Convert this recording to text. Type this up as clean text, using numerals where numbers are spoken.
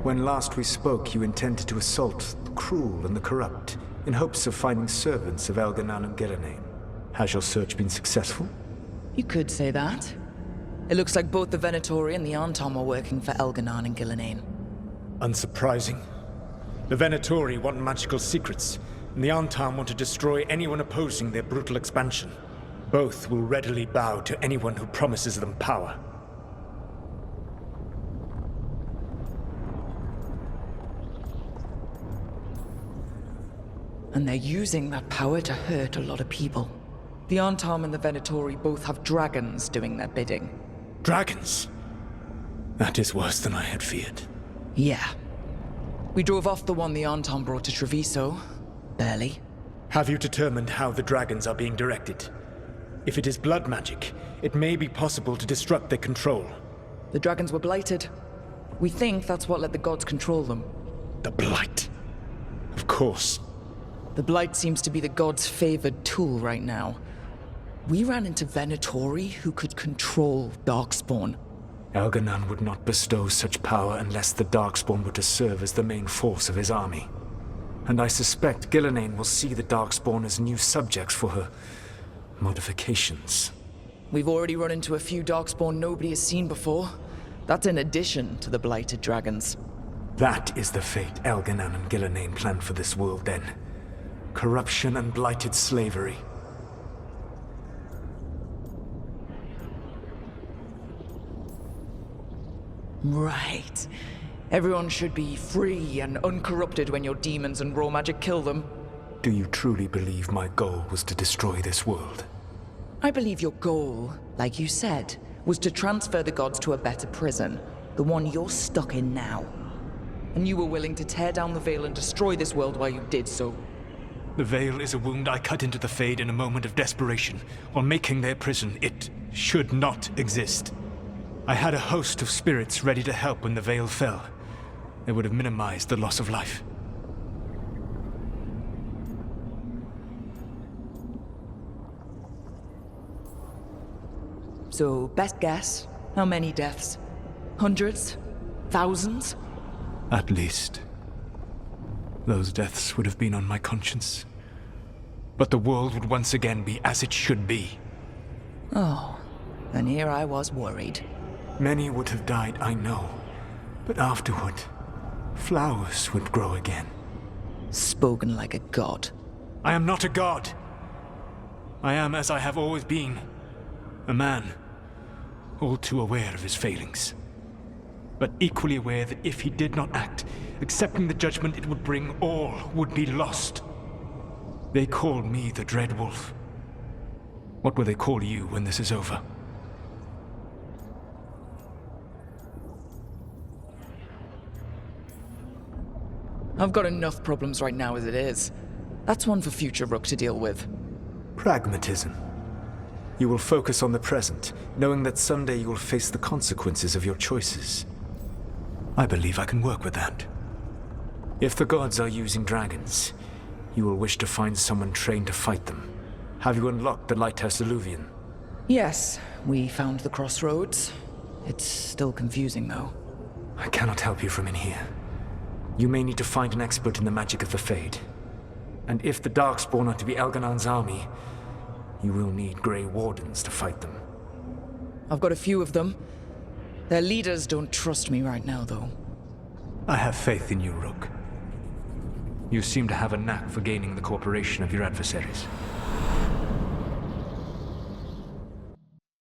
When last we spoke, you intended to assault the cruel and the corrupt, in hopes of finding servants of Elganan and Gillenane. Has your search been successful? You could say that. It looks like both the Venatori and the Anton are working for Elganan and Gillenane. Unsurprising. The Venatori want magical secrets, and the Anton want to destroy anyone opposing their brutal expansion. Both will readily bow to anyone who promises them power. And they're using that power to hurt a lot of people. The Antam and the Venatori both have dragons doing their bidding. Dragons? That is worse than I had feared. Yeah. We drove off the one the Antam brought to Treviso. Barely. Have you determined how the dragons are being directed? If it is blood magic, it may be possible to disrupt their control. The dragons were blighted. We think that's what let the gods control them. The Blight. Of course. The Blight seems to be the gods' favored tool right now. We ran into Venatori who could control Darkspawn. Elganan would not bestow such power unless the Darkspawn were to serve as the main force of his army. And I suspect Gillenane will see the Darkspawn as new subjects for her modifications. We've already run into a few Darkspawn nobody has seen before. That's in addition to the blighted dragons. That is the fate Elganan and Gillenane planned for this world then. Corruption and blighted slavery. Right. Everyone should be free and uncorrupted when your demons and raw magic kill them. Do you truly believe my goal was to destroy this world? I believe your goal, like you said, was to transfer the gods to a better prison. The one you're stuck in now. And you were willing to tear down the Veil and destroy this world while you did so. The Veil is a wound I cut into the Fade in a moment of desperation, while making their prison. It should not exist. I had a host of spirits ready to help when the Veil fell. They would have minimized the loss of life. So, best guess, how many deaths? Hundreds? Thousands? At least. Those deaths would have been on my conscience. But the world would once again be as it should be. Oh, and here I was worried. Many would have died, I know. But afterward, flowers would grow again. Spoken like a god. I am not a god. I am as I have always been. A man. All too aware of his failings. But equally aware that if he did not act, accepting the judgment it would bring, all would be lost. They called me the Dread Wolf. What will they call you when this is over? I've got enough problems right now as it is. That's one for future Rook to deal with. Pragmatism. You will focus on the present, knowing that someday you will face the consequences of your choices. I believe I can work with that. If the gods are using dragons, you will wish to find someone trained to fight them. Have you unlocked the Lighthouse Illuvian? Yes, we found the crossroads. It's still confusing, though. I cannot help you from in here. You may need to find an expert in the magic of the Fade. And if the Darkspawn are to be Elganan's army, you will need Grey Wardens to fight them. I've got a few of them. Their leaders don't trust me right now, though. I have faith in you, Rook. You seem to have a knack for gaining the cooperation of your adversaries.